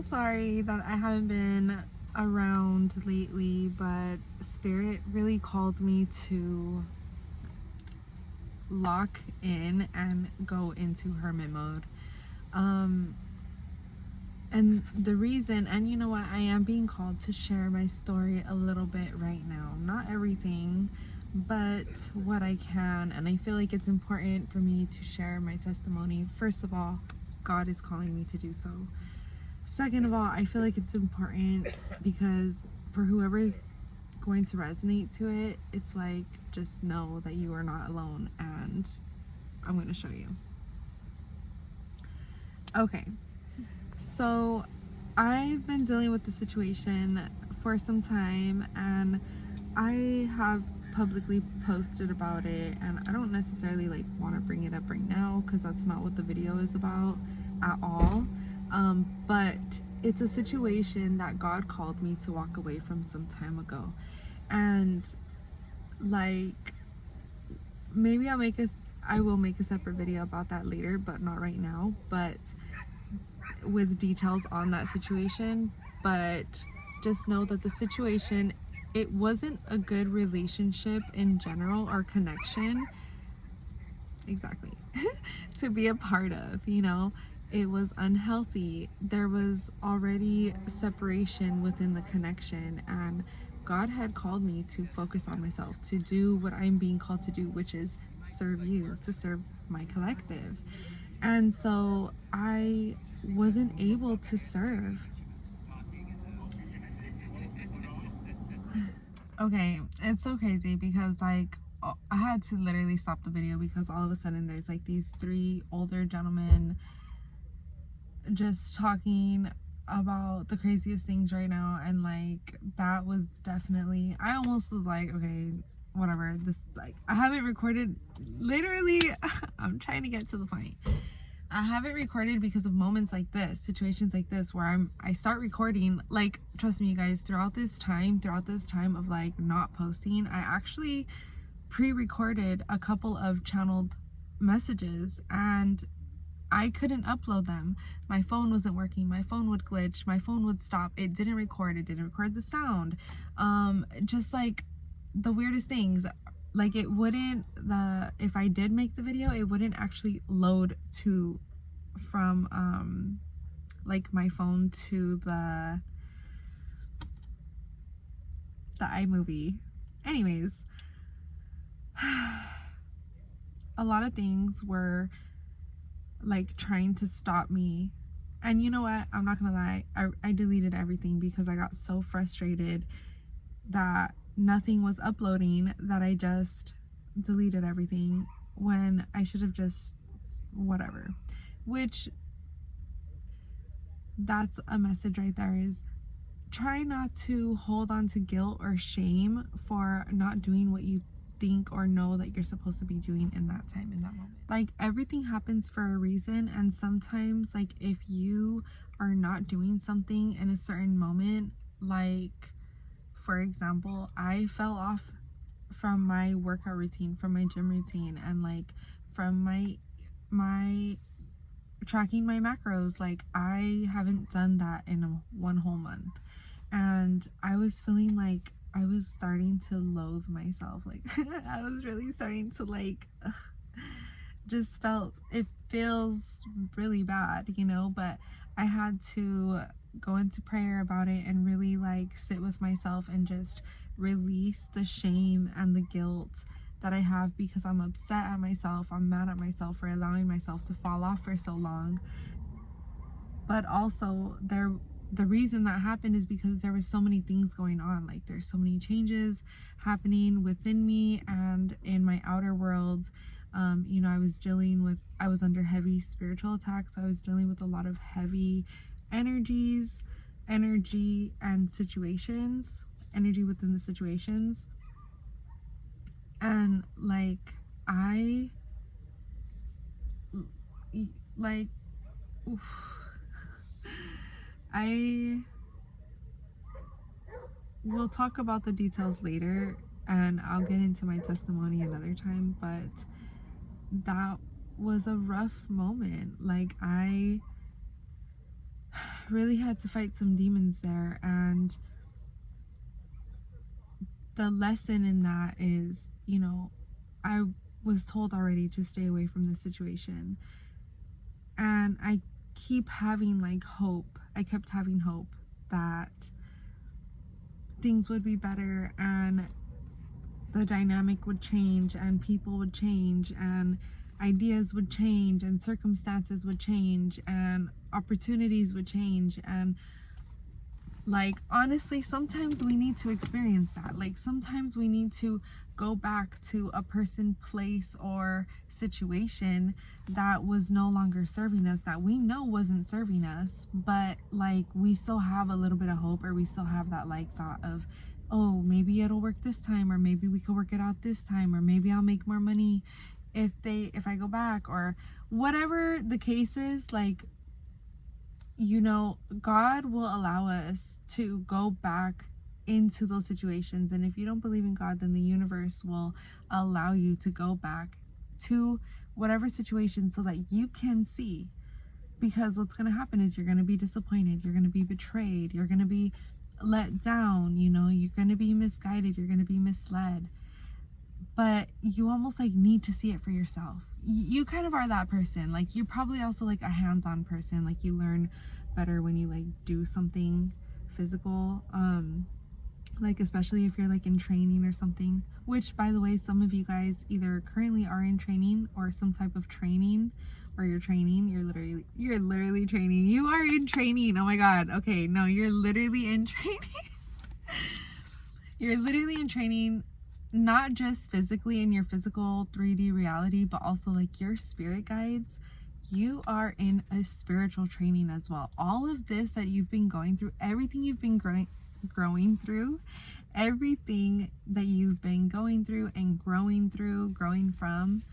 so sorry that I haven't been around lately, but Spirit really called me to lock in and go into hermit mode. And the reason, and you know what, I am being called to share my story a little bit right now. Not everything, but what I can. And I feel like it's important for me to share my testimony. First of all, God is calling me to do so. Second of all, I feel like it's important because for whoever is going to resonate to it, it's like, just know that you are not alone, and I'm going to show you. Okay, so I've been dealing with the situation for some time, and I have publicly posted about it, and I don't necessarily like want to bring it up right now because that's not what the video is about at all. But it's a situation that God called me to walk away from some time ago, and like maybe I will make a separate video about that later, but not right now, but with details on that situation. But just know that the situation, it wasn't a good relationship in general or connection, exactly, to be a part of, you know. It was unhealthy. There was already separation within the connection, and God had called me to focus on myself, to do what I'm being called to do, which is serve you, to serve my collective. And so I wasn't able to serve. Okay, it's so crazy because like I had to literally stop the video because all of a sudden there's like these three older gentlemen just talking about the craziest things right now, and like that was definitely, I almost was like, okay, whatever, this, like, I haven't recorded literally I'm trying to get to the point. I haven't recorded because of moments like this, situations like this, where I start recording. Like, trust me, you guys, throughout this time of like not posting, I actually pre-recorded a couple of channeled messages, and I couldn't upload them. My phone wasn't working. My phone would glitch. My phone would stop. It didn't record. It didn't record the sound. Just like the weirdest things. Like it wouldn't, if I did make the video, it wouldn't actually load to from like my phone to the iMovie. Anyways, a lot of things were like trying to stop me. And you know what? I'm not gonna lie. I deleted everything because I got so frustrated that nothing was uploading that I just deleted everything when I should have just whatever. Which, that's a message right there, is try not to hold on to guilt or shame for not doing what you think or know that you're supposed to be doing in that time, in that moment. Like, everything happens for a reason, and sometimes, like, if you are not doing something in a certain moment, like for example, I fell off from my workout routine, from my gym routine, and like from my tracking my macros. Like, I haven't done that in one whole month, and I was feeling like I was starting to loathe myself. Like I was really starting to like just felt, it feels really bad, you know. But I had to go into prayer about it and really like sit with myself and just release the shame and the guilt that I have, because I'm upset at myself. I'm mad at myself for allowing myself to fall off for so long. But also the reason that happened is because there was so many things going on. Like, there's so many changes happening within me and in my outer world. You know, I was under heavy spiritual attacks. So I was dealing with a lot of heavy energy and situations, energy within the situations. And like, I will talk about the details later, and I'll get into my testimony another time, but that was a rough moment. Like, I really had to fight some demons there. And the lesson in that is, you know, I was told already to stay away from this situation. And I keep having like hope. I kept having hope that things would be better and the dynamic would change and people would change and ideas would change and circumstances would change and opportunities would change. And like, honestly, sometimes we need to experience that. Like, sometimes we need to go back to a person, place, or situation that was no longer serving us, that we know wasn't serving us, but like we still have a little bit of hope, or we still have that like thought of, oh, maybe it'll work this time, or maybe we could work it out this time, or maybe I'll make more money if I go back, or whatever the case is. Like, you know, God will allow us to go back into those situations. And if you don't believe in God, then the universe will allow you to go back to whatever situation so that you can see. Because what's going to happen is you're going to be disappointed, you're going to be betrayed, you're going to be let down, you know, you're going to be misguided, you're going to be misled. But you almost like need to see it for yourself. You kind of are that person. Like, you're probably also like a hands-on person. Like, you learn better when you like do something physical, like especially if you're like in training or something, which, by the way, some of you guys either currently are in training or some type of training, or you're training. You're literally training. You are in training. Oh my god. Okay, no, you're literally in training. You're literally in training, not just physically in your physical 3D reality, but also like your spirit guides. You are in a spiritual training as well. All of this that you've been going through, everything you've been growing through, everything that you've been going through and growing from,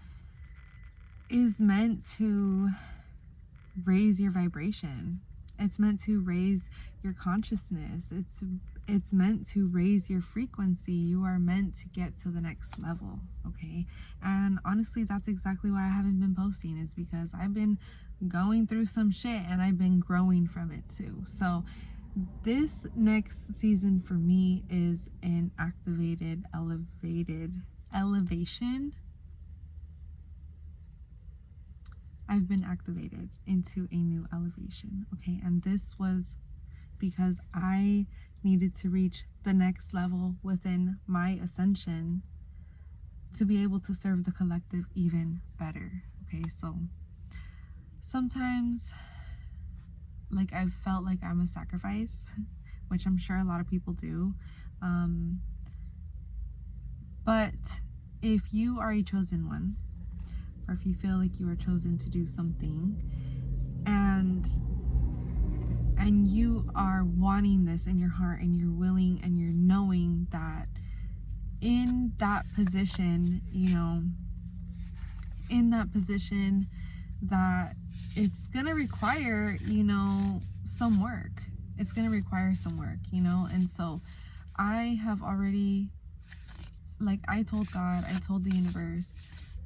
is meant to raise your vibration. It's meant to raise your consciousness. It's meant to raise your frequency. You are meant to get to the next level, okay? And honestly, that's exactly why I haven't been posting, is because I've been going through some shit and I've been growing from it too. So this next season for me is an elevation. I've been activated into a new elevation, okay? And this was because I needed to reach the next level within my ascension to be able to serve the collective even better, okay? So sometimes, like, I've felt like I'm a sacrifice, which I'm sure a lot of people do. But if you are a chosen one, or if you feel like you are chosen to do something, and you are wanting this in your heart, and you're willing, and you're knowing that in that position, you know, in that position, that it's gonna require, you know, some work. It's gonna require some work, you know. And so I have already, like, I told God, I told the universe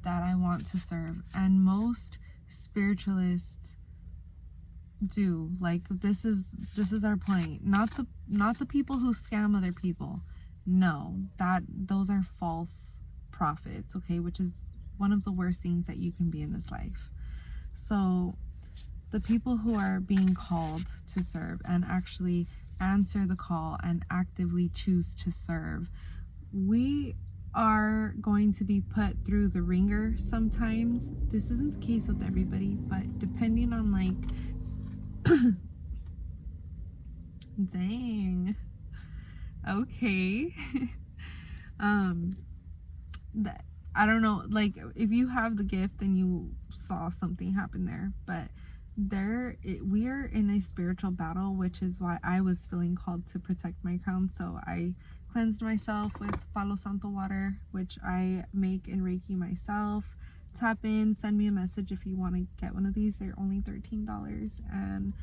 that I want to serve. And most spiritualists do. Like, this is our point. Not the people who scam other people. No, those are false prophets, okay, which is one of the worst things that you can be in this life. So the people who are being called to serve and actually answer the call and actively choose to serve, we are going to be put through the ringer sometimes. This isn't the case with everybody, but depending on, like, dang, okay. That, I don't know, like, if you have the gift, then you saw something happen there. But we are in a spiritual battle, which is why I was feeling called to protect my crown. So I cleansed myself with Palo Santo water, which I make in Reiki myself. Tap in, send me a message if you want to get one of these. They're only $13. And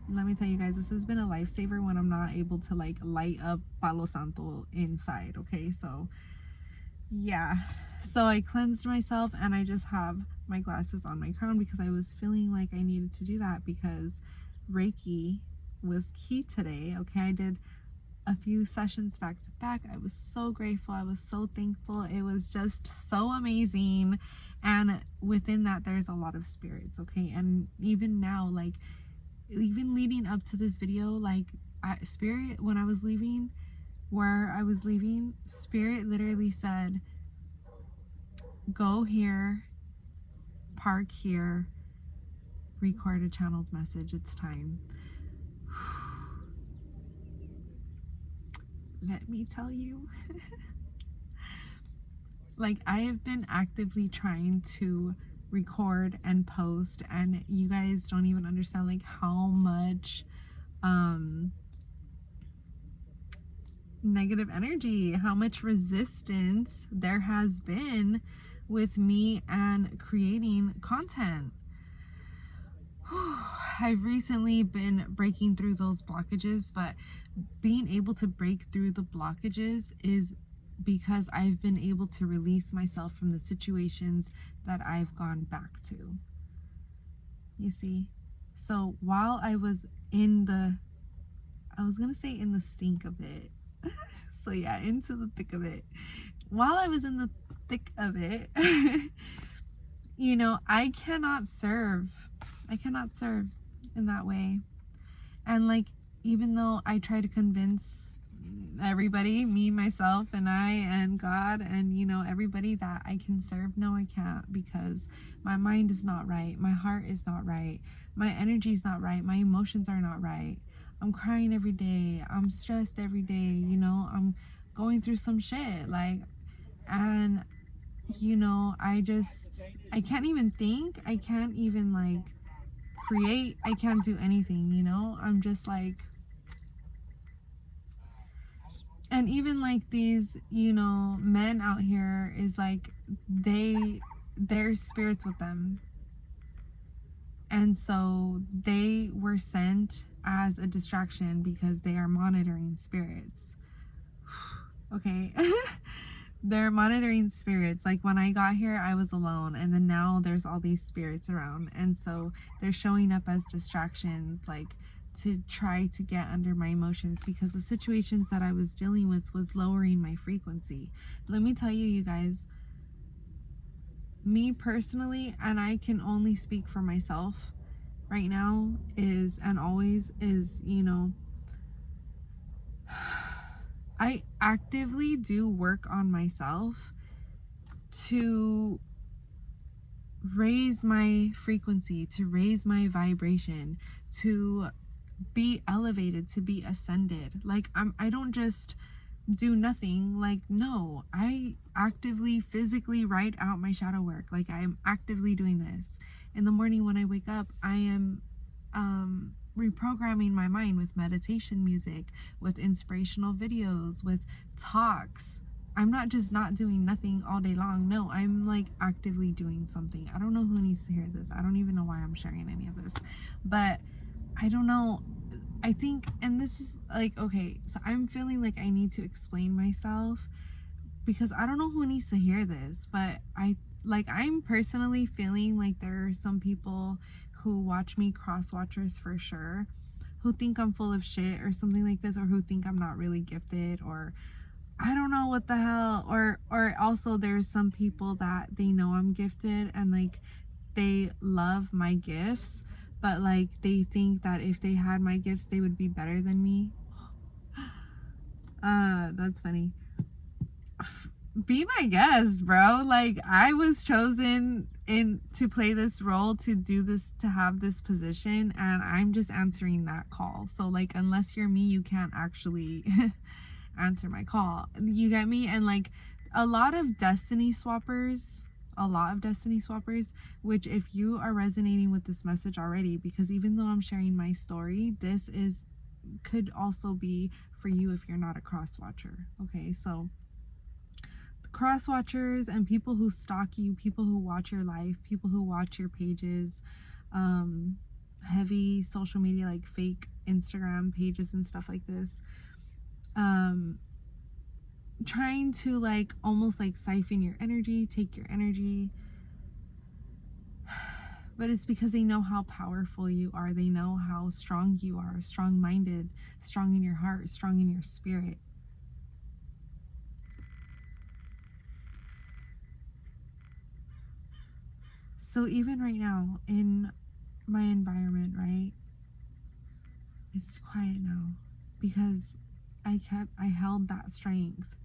let me tell you guys, this has been a lifesaver when I'm not able to, like, light up Palo Santo inside, okay? So yeah, so I cleansed myself, and I just have my glasses on my crown because I was feeling like I needed to do that, because Reiki was key today. Okay, I did a few sessions back to back. I was so grateful. I was so thankful. It was just so amazing. And within that, there's a lot of spirits. Okay, and even now, like, even leading up to this video, like, spirit, when I was leaving, where I was leaving, spirit literally said, go here, park here, record a channeled message, it's time. Let me tell you, like, I have been actively trying to record and post, and you guys don't even understand like how much negative energy, how much resistance there has been with me and creating content. I've recently been breaking through those blockages, but being able to break through the blockages is because I've been able to release myself from the situations that I've gone back to. You see? So while I was in the, I was gonna say in the stink of it. So yeah, into the thick of it. While I was in the thick of it, you know, I cannot serve in that way. And like, even though I try to convince everybody, me, myself, and I, and God, and you know, everybody that I can serve, no, I can't, because my mind is not right, my heart is not right, my energy is not right, my emotions are not right. I'm crying every day, I'm stressed every day, you know, I'm going through some shit, like, and you know, I can't even think, I can't even like create, I can't do anything, you know, I'm just like, and even like these, you know, men out here is like, there's spirits with them, and so they were sent as a distraction because they are monitoring spirits. Okay. They're monitoring spirits. Like when I got here, I was alone, and then now there's all these spirits around, and so they're showing up as distractions, like to try to get under my emotions, because the situations that I was dealing with was lowering my frequency. Let me tell you, you guys, me personally, and I can only speak for myself right now, is, and always is, you know, I actively do work on myself to raise my frequency, to raise my vibration, to be elevated, to be ascended. Like, I don't just do nothing. Like, no, I actively physically write out my shadow work. Like, I'm actively doing this. In the morning when I wake up, I am reprogramming my mind with meditation music, with inspirational videos, with talks. I'm not just not doing nothing all day long. No, I'm like actively doing something. I don't know who needs to hear this. I don't even know why I'm sharing any of this, but I don't know. I think, and this is like, okay, so I'm feeling like I need to explain myself, because I don't know who needs to hear this, but I'm personally feeling like there are some people who watch me, cross watchers for sure, who think I'm full of shit or something like this, or who think I'm not really gifted, or I don't know what the hell, or also there's some people that they know I'm gifted and like they love my gifts, but like they think that if they had my gifts they would be better than me. That's funny. Be my guest, bro. Like, I was chosen in to play this role, to do this, to have this position, and I'm just answering that call. So like, unless you're me, you can't actually answer my call. You get me? And like, a lot of destiny swappers, which if you are resonating with this message already, because even though I'm sharing my story, this could also be for you if you're not a cross watcher. Okay, so cross watchers and people who stalk you, people who watch your life, people who watch your pages, heavy social media, like fake Instagram pages and stuff like this, trying to like almost like siphon your energy, take your energy. but it's because they know how powerful you are. They know how strong you are, strong-minded, strong in your heart, strong in your spirit. So even right now in my environment, right, it's quiet now because I held that strength,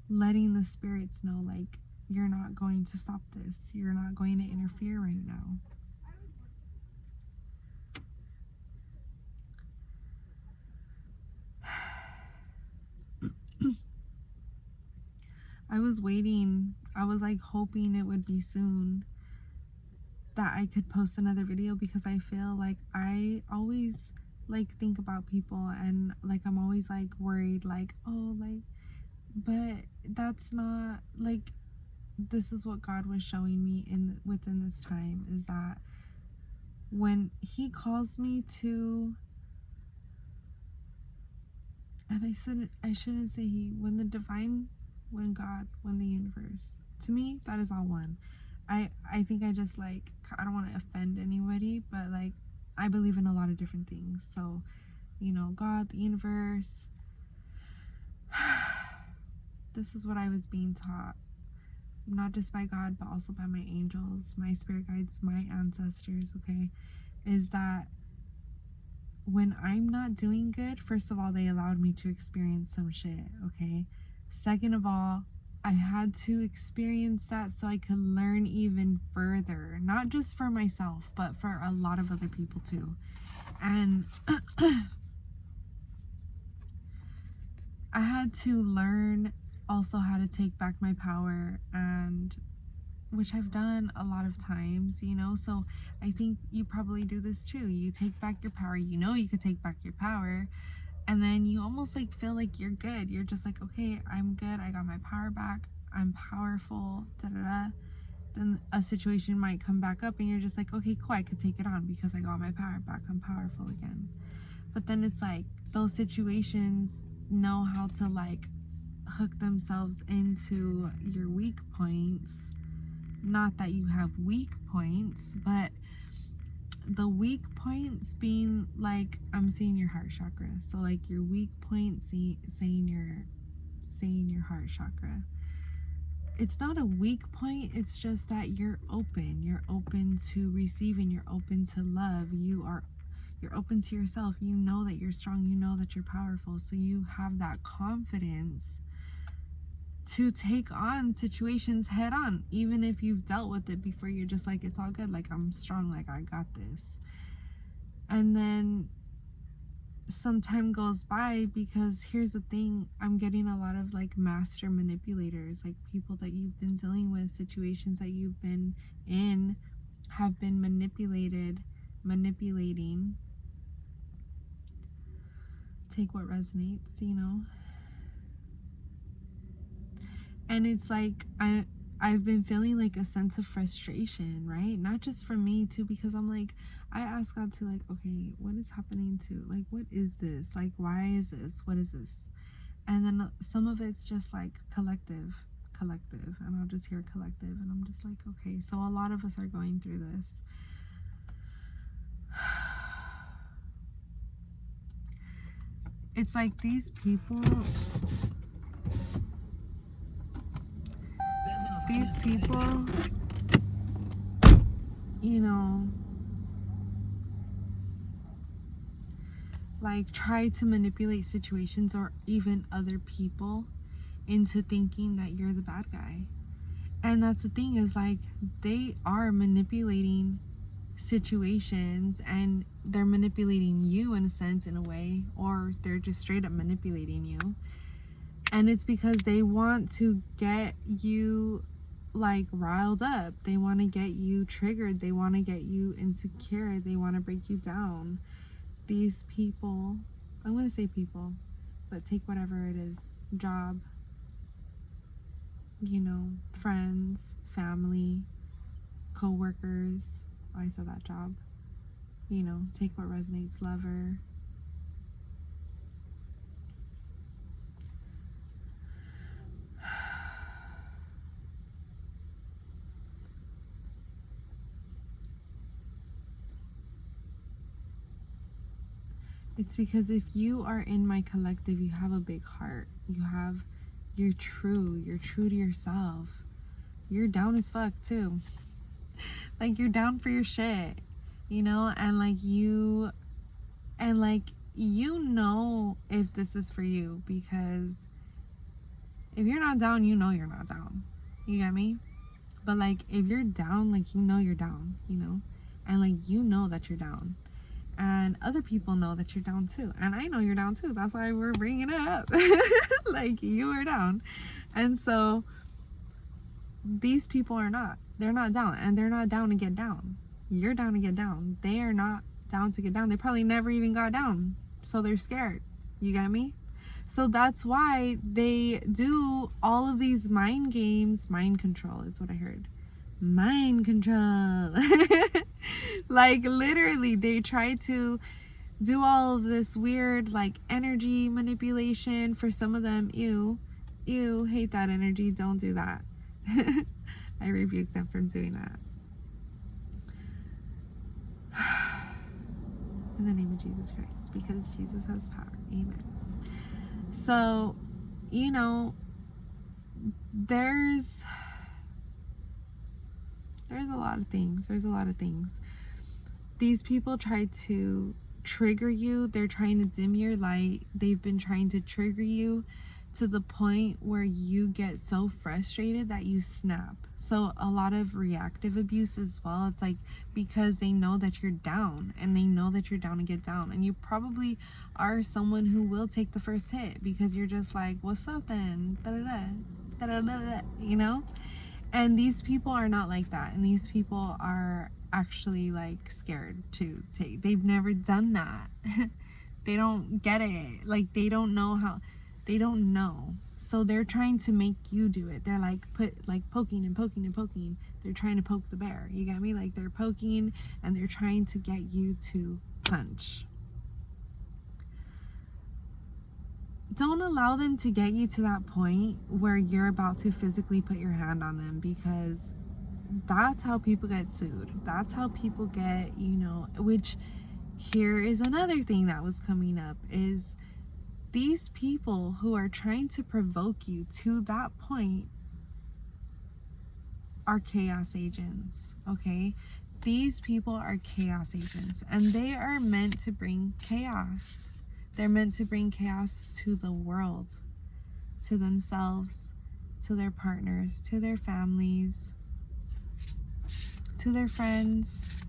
letting the spirits know, like, you're not going to stop this. You're not going to interfere right now. I was waiting. I was like hoping it would be soon that I could post another video, because I feel like I always like think about people, and like I'm always like worried, like, oh, like, but that's not like, this is what God was showing me within this time, is that when he calls me to, and I shouldn't say he, when the divine, when God, when the universe, to me that is all one. I think I just like, I don't want to offend anybody, but like, I believe in a lot of different things. So, you know, God, the universe, this is what I was being taught, not just by God, but also by my angels, my spirit guides, my ancestors, okay, is that when I'm not doing good, first of all, they allowed me to experience some shit, okay? Second of all, I had to experience that so I could learn even further, not just for myself, but for a lot of other people too. And I had to learn also how to take back my power, and which I've done a lot of times, you know. So I think you probably do this too. You take back your power, you know, you could take back your power, and then you almost like feel like you're good. You're just like, okay, I'm good, I got my power back, I'm powerful, da da da. Then a situation might come back up and you're just like, okay, cool, I could take it on because I got my power back, I'm powerful again. But then it's like those situations know how to like hook themselves into your weak points. Not that you have weak points, but the weak points being like, I'm seeing your heart chakra. So like your weak point, saying your heart chakra. It's not a weak point, it's just that you're open to receiving, you're open to love, you're open to yourself, you know that you're strong, you know that you're powerful, so you have that confidence to take on situations head on, even if you've dealt with it before. You're just like, it's all good, like, I'm strong, like, I got this. And then some time goes by, because here's the thing, I'm getting a lot of like master manipulators, like people that you've been dealing with, situations that you've been in, have been manipulating. Take what resonates, you know. And it's like, I've been feeling like a sense of frustration, right? Not just for me too, because I'm like, I ask God to like, okay, what is happening to, like, what is this? Like, why is this? What is this? And then some of it's just like collective, and I'll just hear collective, and I'm just like, okay, so a lot of us are going through this. It's like these people, you know, like try to manipulate situations or even other people into thinking that you're the bad guy. And that's the thing, is like, they are manipulating situations, and they're manipulating you in a sense, in a way, or they're just straight up manipulating you. And it's because they want to get you like riled up, they want to get you triggered, they want to get you insecure, they want to break you down. These people, I'm going to say people, but take whatever it is, job, you know, friends, family, co-workers, I said that, job, you know, take what resonates, lover. It's because if you are in my collective, you have a big heart. You're true to yourself. You're down as fuck too. Like, you're down for your shit, you know, and like you know if this is for you, because if you're not down, you know you're not down. You get me? But like, if you're down, like, you know you're down, you know, and like, you know that you're down, and other people know that you're down too, and I know you're down too. That's why we're bringing it up. Like, you are down, and so these people are not. They're not down, and they're not down to get down. You're down to get down. They are not down to get down. They probably never even got down, so they're scared. You get me? So that's why they do all of these mind games. Mind control is what I heard. Mind control. Like, literally, they try to do all of this weird, like, energy manipulation. For some of them, ew, hate that energy. Don't do that. I rebuke them from doing that. In the name of Jesus Christ, because Jesus has power. Amen. So, you know, there's a lot of things. These people try to trigger you. They're trying to dim your light. They've been trying to trigger you to the point where you get so frustrated that you snap. So a lot of reactive abuse as well. It's like, because they know that you're down, and they know that you're down to get down, and you probably are someone who will take the first hit, because you're just like, what's up then, you know. And these people are not like that, and these people are actually like scared to take. They've never done that. They don't get it. Like, they don't know how. They don't know. So they're trying to make you do it. They're like poking and poking and poking. They're trying to poke the bear. You get me? Like, they're poking and they're trying to get you to punch. Don't allow them to get you to that point where you're about to physically put your hand on them, because that's how people get sued. That's how people get, you know, which, here is another thing that was coming up, is these people who are trying to provoke you to that point are chaos agents, okay? These people are chaos agents, and they are meant to bring chaos. They're meant to bring chaos to the world, to themselves, to their partners, to their families, to their friends.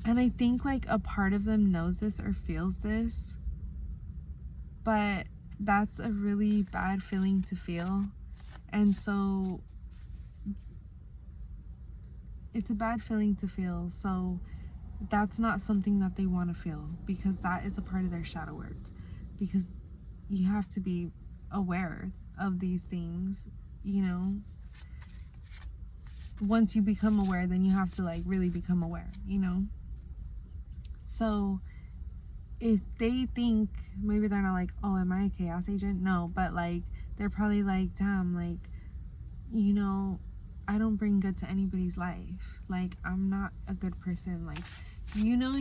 And I think like a part of them knows this or feels this, but that's a really bad feeling to feel. And so it's a bad feeling to feel. So that's not something that they want to feel, because that is a part of their shadow work. Because you have to be aware of these things, you know. Once you become aware, then you have to like really become aware, you know. So if they think, maybe they're not like, oh, am I a chaos agent? No, but like they're probably like, damn, like, you know, I don't bring good to anybody's life. Like, I'm not a good person. Like, you know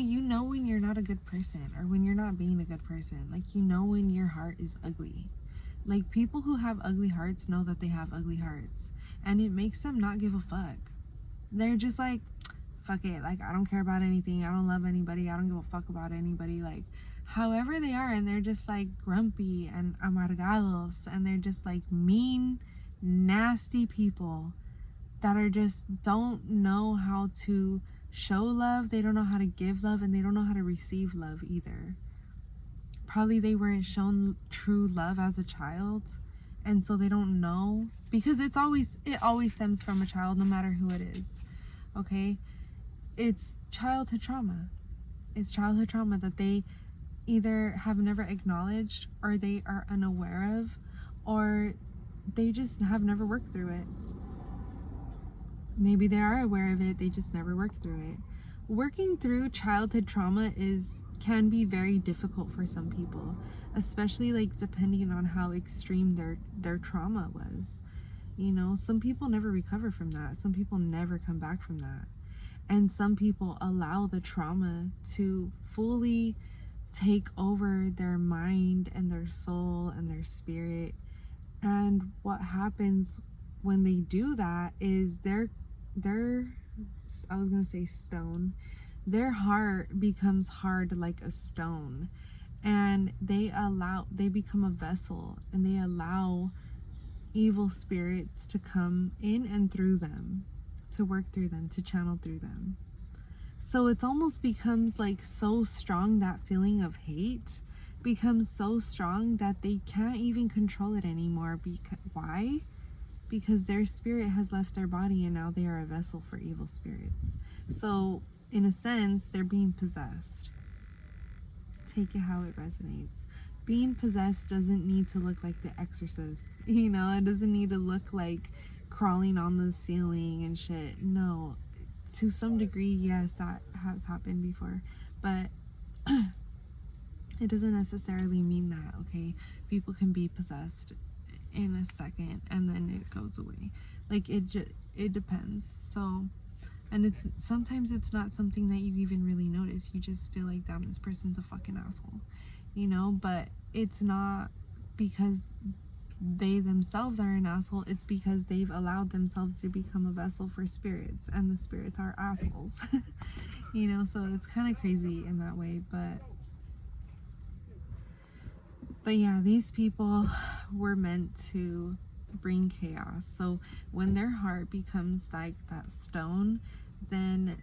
when you're not a good person, or when you're not being a good person. Like, you know when your heart is ugly. Like, people who have ugly hearts know that they have ugly hearts, and it makes them not give a fuck. They're just like, fuck it, like, I don't care about anything, I don't love anybody, I don't give a fuck about anybody, like, however they are. And they're just like grumpy and amargados, and they're just like mean, nasty people that are just don't know how to show love. They don't know how to give love, and they don't know how to receive love either. Probably they weren't shown true love as a child, and so they don't know, because it always stems from a child, no matter who it is. Okay, it's childhood trauma. It's childhood trauma that they either have never acknowledged, or they are unaware of, or they just have never worked through it. Maybe they are aware of it, they just never worked through it. Working through childhood trauma can be very difficult for some people, especially like depending on how extreme their trauma was. You know, some people never recover from that. Some people never come back from that. And some people allow the trauma to fully take over their mind and their soul and their spirit. And what happens when they do that is their I was gonna say stone, their heart becomes hard like a stone, and they become a vessel, and they allow evil spirits to come in and through them, to work through them, to channel through them. So it's almost becomes like so strong, that feeling of hate becomes so strong that they can't even control it anymore. Why? Because their spirit has left their body and now they are a vessel for evil spirits. So in a sense, they're being possessed. Take it how it resonates. Being possessed doesn't need to look like The Exorcist. You know, it doesn't need to look like crawling on the ceiling and shit. No. To some degree, yes, that has happened before. But it doesn't necessarily mean that, okay? People can be possessed in a second and then it goes away. Like, it depends. So, and sometimes it's not something that you even really notice. You just feel like, damn, this person's a fucking asshole, you know? But it's not because they themselves are an asshole. It's because they've allowed themselves to become a vessel for spirits, and the spirits are assholes. You know, so it's kind of crazy in that way. But yeah, these people were meant to bring chaos. So when their heart becomes like that stone, then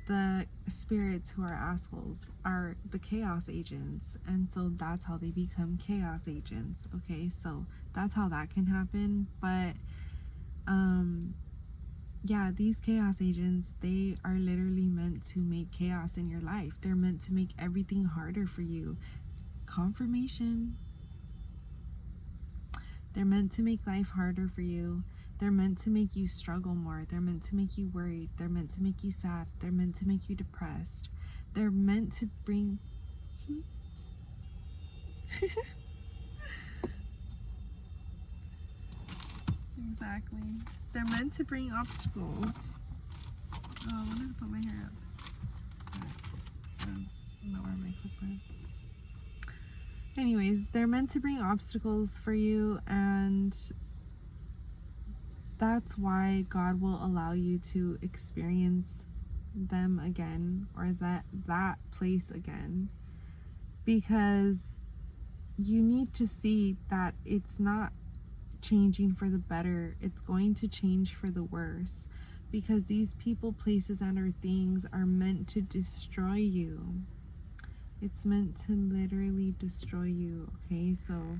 the spirits who are assholes are the chaos agents, and so that's how they become chaos agents. Okay, so that's how that can happen. But yeah, these chaos agents, they are literally meant to make chaos in your life. They're meant to make everything harder for you. Confirmation. They're meant to make life harder for you. They're meant to make you struggle more. They're meant to make you worried. They're meant to make you sad. They're meant to make you depressed. They're meant to bring... Exactly. They're meant to bring obstacles. Oh, I wanted to put my hair up. I don't know where my clip went. Anyways, they're meant to bring obstacles for you, and that's why God will allow you to experience them again, or that place again, because you need to see that it's not changing for the better. It's going to change for the worse, because these people, places, and or things are meant to destroy you. It's meant to literally destroy you. Okay, so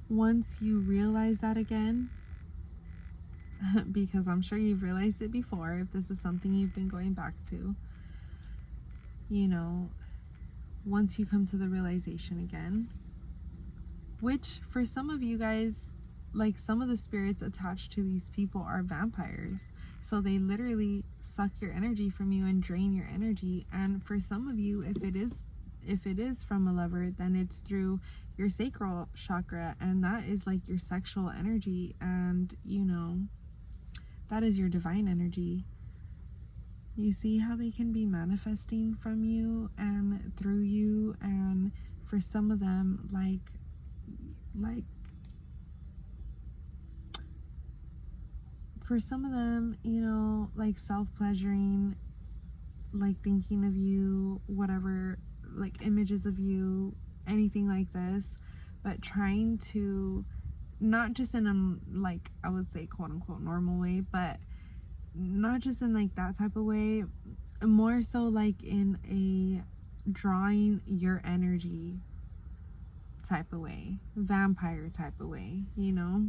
once you realize that again, because I'm sure you've realized it before, if this is something you've been going back to, you know, once you come to the realization again, which for some of you guys, like some of the spirits attached to these people are vampires, so they literally suck your energy from you and drain your energy. And for some of you, if it is from a lover, then it's through your sacral chakra, and that is like your sexual energy, and you know, that is your divine energy. You see how they can be manifesting from you and through you. And for some of them, like for some of them, you know, like self-pleasuring, like thinking of you, whatever, like images of you, anything like this, but trying to, not just in a, like, I would say quote unquote normal way, but not just in like that type of way, more so like in a drawing your energy type of way, vampire type of way, you know.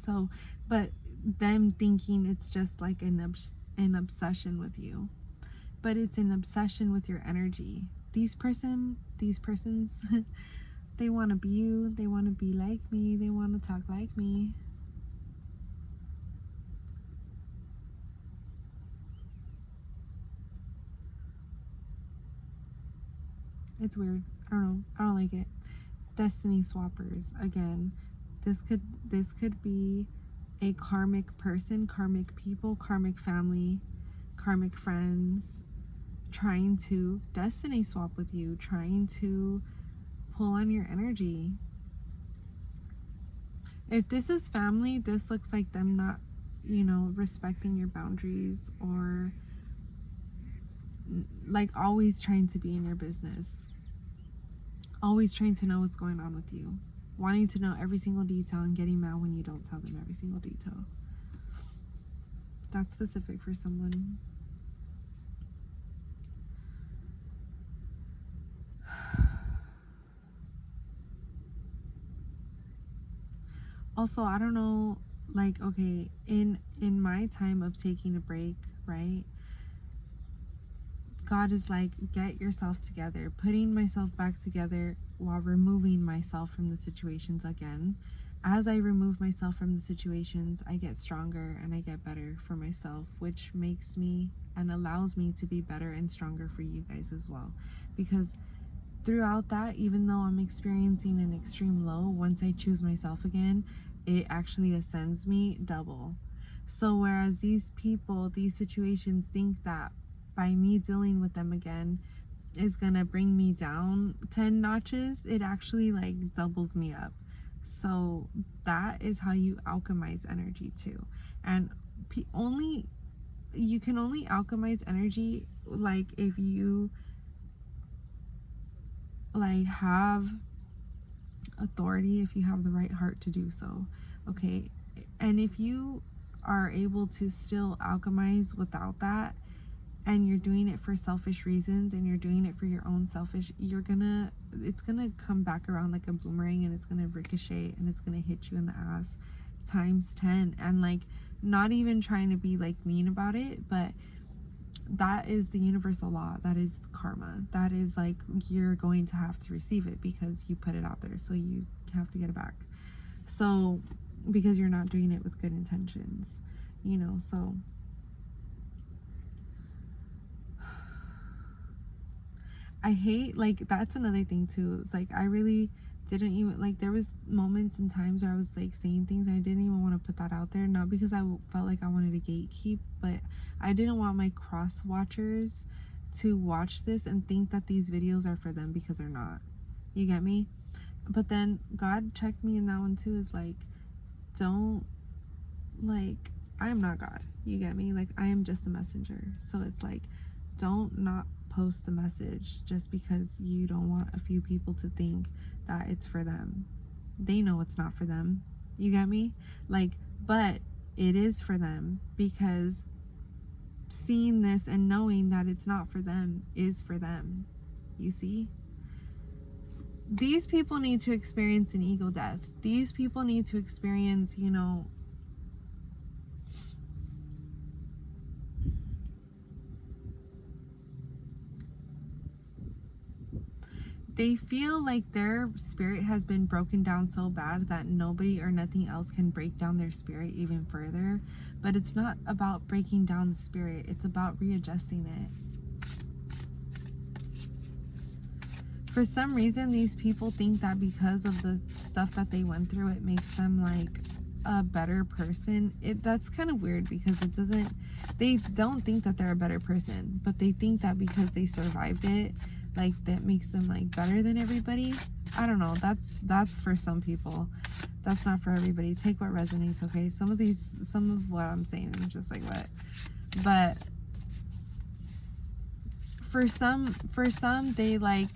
So, but them thinking it's just like an obsession with you, but it's an obsession with your energy. These persons they want to be you, they want to be like me, they want to talk like me. It's weird. I don't know. I don't like it. Destiny swappers again. This could be a karmic person, karmic people, karmic family, karmic friends trying to destiny swap with you, trying to pull on your energy. If this is family, this looks like them not, respecting your boundaries, or like always trying to be in your business, always trying to know what's going on with you, wanting to know every single detail and getting mad when you don't tell them every single detail. That's specific for someone. Also, I don't know, like, okay, in my time of taking a break, right? God is like, get yourself together, putting myself back together while removing myself from the situations again. As I remove myself from the situations, I get stronger and I get better for myself, which makes me and allows me to be better and stronger for you guys as well. Because throughout that, even though I'm experiencing an extreme low, once I choose myself again, it actually ascends me double. So whereas these people, these situations think that by me dealing with them again is gonna bring me down 10 notches, it actually like doubles me up. So that is how you alchemize energy too. And you can only alchemize energy like if you like have authority, if you have the right heart to do so. Okay, and if you are able to still alchemize without that, and you're doing it for selfish reasons, and you're doing it for your own selfish, it's gonna come back around like a boomerang, and it's gonna ricochet, and it's gonna hit you in the ass times 10. And like, not even trying to be like mean about it, but that is the universal law. That is karma. That is like, you're going to have to receive it because you put it out there, so you have to get it back. So because you're not doing it with good intentions, so I hate, like, that's another thing too. It's like, I really didn't even, like, there was moments and times where I was like saying things I didn't even want to put that out there, not because I felt like I wanted to gatekeep, but I didn't want my cross watchers to watch this and think that these videos are for them, because they're not. You get me? But then God checked me in that one too, is like, don't, like, I am not God. You get me? Like, I am just a messenger. So it's like, don't not post the message just because you don't want a few people to think that it's for them. They know it's not for them. You get me? Like, but it is for them, because seeing this and knowing that it's not for them is for them. You see? These people need to experience an ego death. These people need to experience, they feel like their spirit has been broken down so bad that nobody or nothing else can break down their spirit even further. But it's not about breaking down the spirit, it's about readjusting it. For some reason, these people think that because of the stuff that they went through, it makes them like a better person. That's kind of weird, because they don't think that they're a better person, but they think that because they survived it, like, that makes them like better than everybody. I don't know. That's for some people. That's not for everybody. Take what resonates, okay? Some of what I'm saying is just like, what? But for some they like,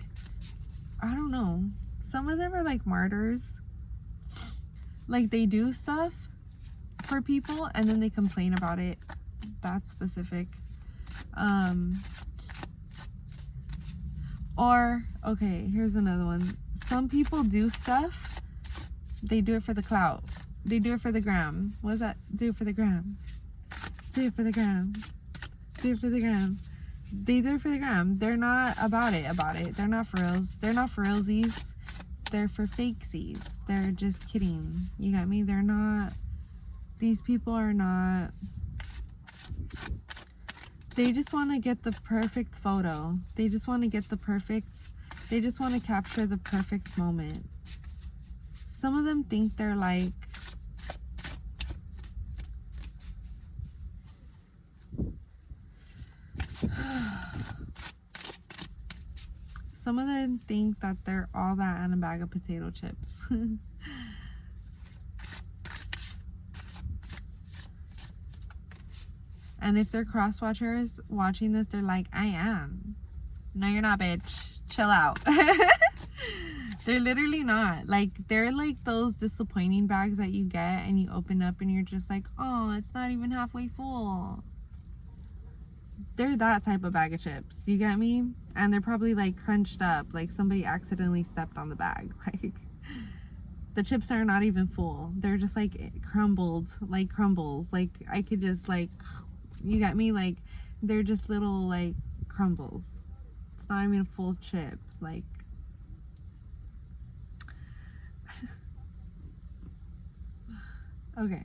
I don't know. Some of them are like martyrs. Like, they do stuff for people and then they complain about it. That's specific. Or, okay, here's another one. Some people do stuff, they do it for the clout. They do it for the gram. What is that? Do it for the gram. Do it for the gram. Do it for the gram. They do it for the gram. They're not about it. They're not for reals. They're not for realsies. They're for fakesies. They're just kidding. You got me? They're not, these people are not, they just want to get the perfect photo. They just want to capture the perfect moment. some of them think they're like, some of them think that they're all that in a bag of potato chips. And if they're cross watchers watching this, they're like, I am. No, you're not, bitch. Chill out. They're literally not. Like, they're like those disappointing bags that you get and you open up and you're just like, oh, it's not even halfway full. They're that type of bag of chips. You get me? And they're probably like crunched up. Like somebody accidentally stepped on the bag. Like, the chips are not even full. They're just like crumbled, like crumbles. Like, I could just like, you get me? Like, they're just little like crumbles. It's not even a full chip. Like, okay.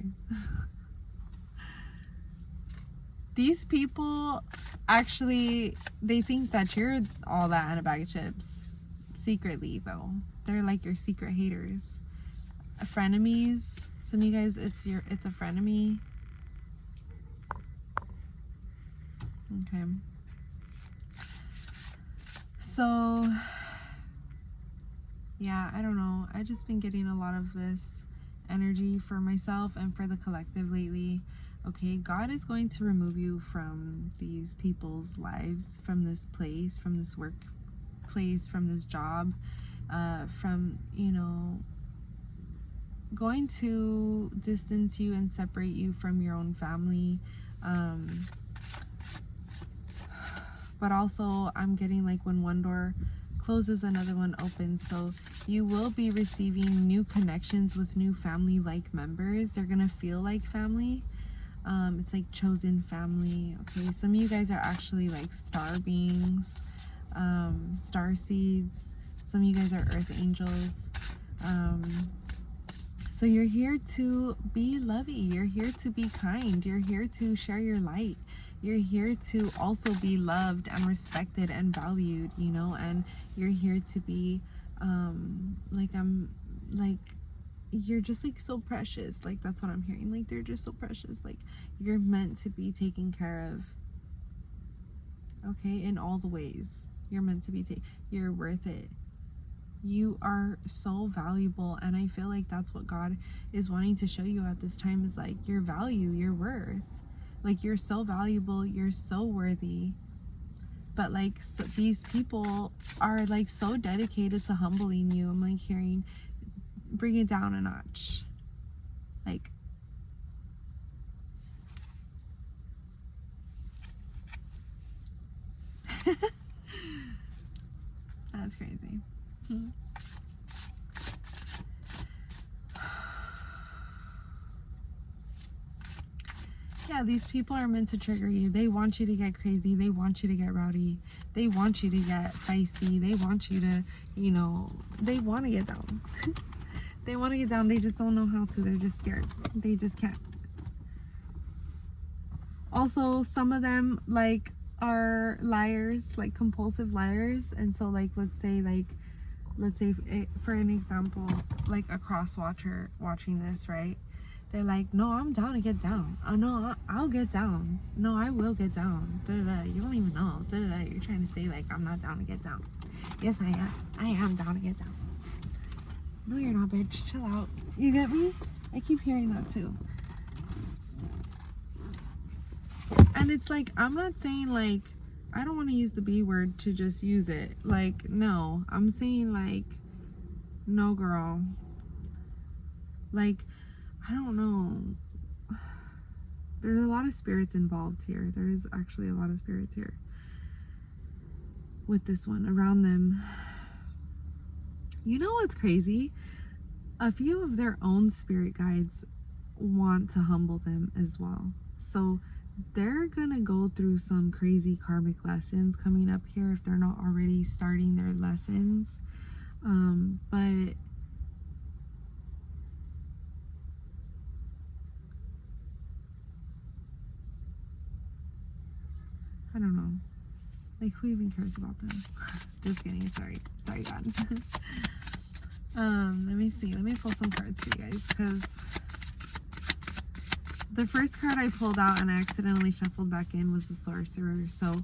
These people actually, they think that you're all that in a bag of chips. Secretly, though. They're like your secret haters. Frenemies. Some of you guys, it's a frenemy. Okay. So, yeah, I don't know. I've just been getting a lot of this energy for myself and for the collective lately. Okay, God is going to remove you from these people's lives, from this place, from this workplace, from this job, from, you know, going to distance you and separate you from your own family. But also, I'm getting like when one door closes, another one opens. So you will be receiving new connections with new family-like members. They're gonna feel like family. It's like chosen family. Okay, some of you guys are actually like star beings, star seeds. Some of you guys are earth angels. So you're here to be lovey. You're here to be kind. You're here to share your light. You're here to also be loved and respected and valued, you know, and you're here to be you're just like so precious. Like, that's what I'm hearing. Like, they're just so precious. Like, you're meant to be taken care of. Okay, in all the ways. You're meant to be you're worth it. You are so valuable, and I feel like that's what God is wanting to show you at this time, is like your value, your worth. Like, you're so valuable, you're so worthy. But like, these people are like so dedicated to humbling you. I'm like hearing, bring it down a notch. Like, that's crazy. Yeah, these people are meant to trigger you. They want you to get crazy. They want you to get rowdy. They want you to get feisty. They want you to, you know, they want to get down. They want to get down. They just don't know how to. They're just scared. They just can't. Also, some of them like are liars, like compulsive liars. And so like, let's say for an example, like a cross watcher watching this, right? They're like, no, I'm down to get down. Oh no, I'll get down. No, I will get down. Da-da-da. You don't even know. Da-da-da. You're trying to say like I'm not down to get down. Yes, I am. I am down to get down. No, you're not, bitch. Chill out. You get me? I keep hearing that too. And it's like, I'm not saying like, I don't want to use the B word to just use it. Like, no. I'm saying like, no, girl. Like, I don't know. There's a lot of spirits involved here. There's actually a lot of spirits here with this one around them. You know what's crazy? A few of their own spirit guides want to humble them as well. So they're gonna go through some crazy karmic lessons coming up here if they're not already starting their lessons. But I don't know. Like, who even cares about them? Just kidding. Sorry, God. Let me see. Let me pull some cards for you guys, because the first card I pulled out and I accidentally shuffled back in was the Sorcerer. So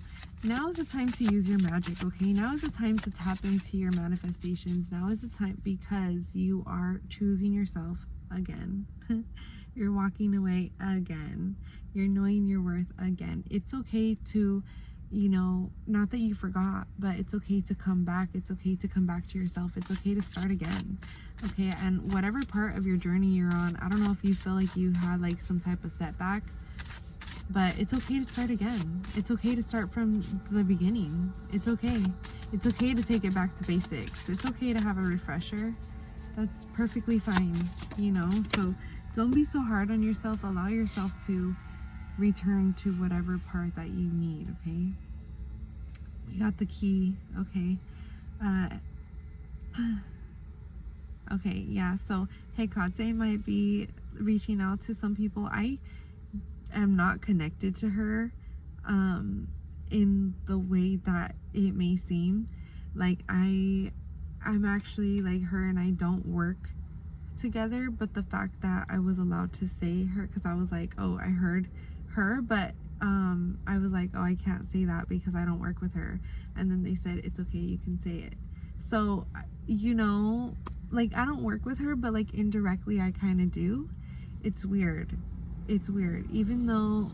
now is the time to use your magic, okay? Now is the time to tap into your manifestations. Now is the time, because you are choosing yourself again. You're walking away again. You're knowing your worth again. It's okay to, you know, not that you forgot, but it's okay to come back. It's okay to come back to yourself. It's okay to start again. Okay, and whatever part of your journey you're on, I don't know if you feel like you had like some type of setback, but it's okay to start again. It's okay to start from the beginning. It's okay. It's okay to take it back to basics. It's okay to have a refresher. That's perfectly fine, you know? So don't be so hard on yourself. Allow yourself to return to whatever part that you need, okay? We got the key, okay? Okay, yeah, so Hecate might be reaching out to some people. I am not connected to her in the way that it may seem. Like I'm actually like her and I don't work together, but the fact that I was allowed to say her, because I was like, oh, I heard her, but I was like, oh, I can't say that because I don't work with her. And then they said, it's okay, you can say it. So, you know, like I don't work with her, but like indirectly I kind of do. It's weird. It's weird. Even though,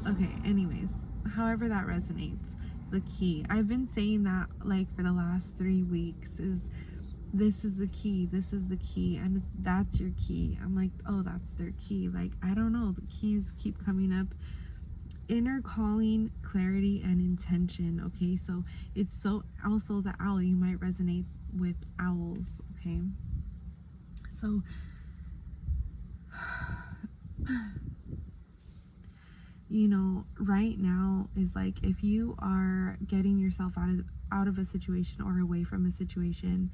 okay, anyways, however that resonates, the key. I've been saying that like for the last 3 weeks is, this is the key, this is the key, and that's your key. I'm like, oh, that's their key. Like, I don't know, the keys keep coming up. Inner calling, clarity, and intention, okay? So it's so, also the owl, you might resonate with owls, okay? So you know, right now is like, if you are getting yourself out of a situation or away from a situation,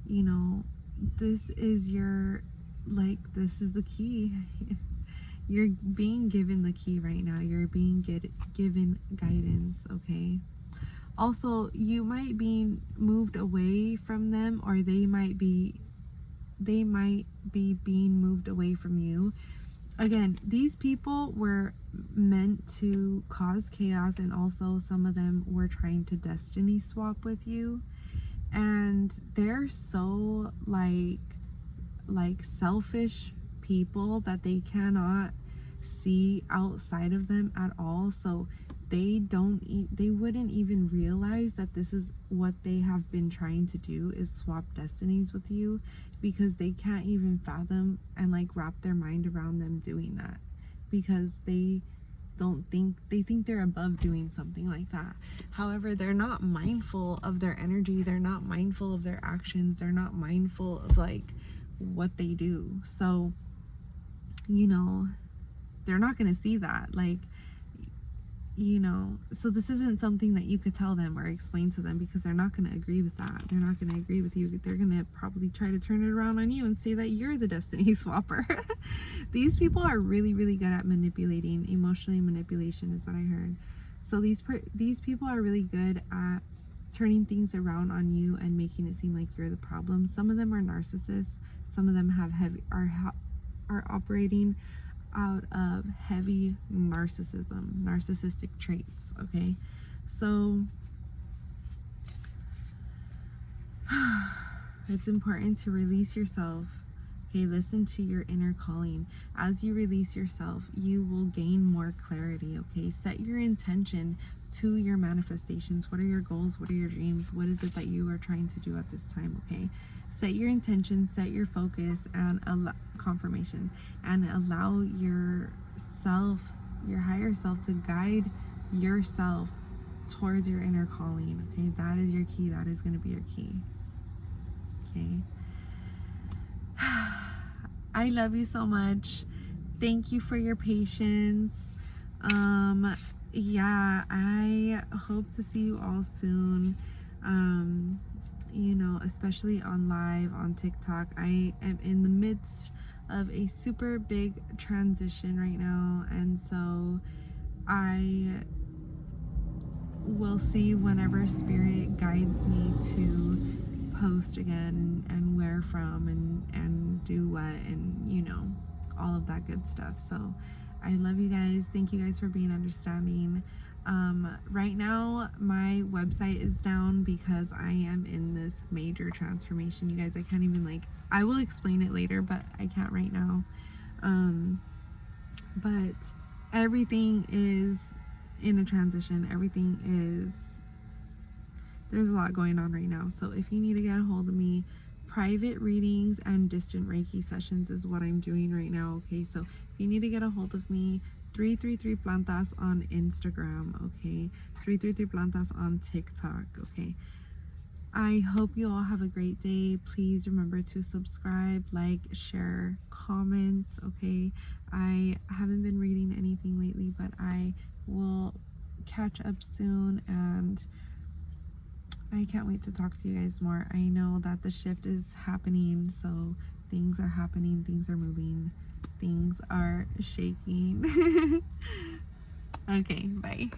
you know, this is your, like, this is the key. You're being given the key right now. You're being given guidance, okay? Also, you might be moved away from them, or they might be being moved away from you. Again, these people were meant to cause chaos, and also some of them were trying to destiny swap with you. And they're so like selfish people that they cannot see outside of them at all. So they wouldn't even realize that this is what they have been trying to do, is swap destinies with you, because they can't even fathom and like wrap their mind around them doing that, because they think they're above doing something like that. However, they're not mindful of their energy, they're not mindful of their actions, they're not mindful of like what they do. So, you know, they're not going to see that, like, you know, so this isn't something that you could tell them or explain to them, because they're not going to agree with that. They're not going to agree with you. They're going to probably try to turn it around on you and say that you're the destiny swapper. These people are really, really good at manipulating. Emotionally manipulation is what I heard. So these people are really good at turning things around on you and making it seem like you're the problem. Some of them are narcissists. Some of them are operating out of heavy narcissistic traits, okay? So it's important to release yourself, okay? Listen to your inner calling. As you release yourself, you will gain more clarity, okay? Set your intention to your manifestations. What are your goals? What are your dreams? What is it that you are trying to do at this time, okay? Set your intention, set your focus, and confirmation, and allow yourself, your higher self, to guide yourself towards your inner calling, okay? That is your key. That is going to be your key, okay? I love you so much. Thank you for your patience. Yeah, I hope to see you all soon. You know, especially on live on TikTok. I am in the midst of a super big transition right now, and so I will see whenever spirit guides me to post again and where from and do what, and you know, all of that good stuff. So I love you guys. Thank you guys for being understanding. Right now my website is down because I am in this major transformation, you guys. I can't even, like, I will explain it later, but I can't right now. But everything is in a transition. Everything is, there's a lot going on right now. So if you need to get a hold of me, private readings and distant Reiki sessions is what I'm doing right now. Okay, so if you need to get a hold of me, 333 plantas on Instagram. Okay, 333 plantas on TikTok. Okay, I hope you all have a great day. Please remember to subscribe, like, share, comments. Okay, I haven't been reading anything lately, but I will catch up soon, and I can't wait to talk to you guys more. I know that the shift is happening, so things are happening, things are moving, things are shaking. Okay, bye.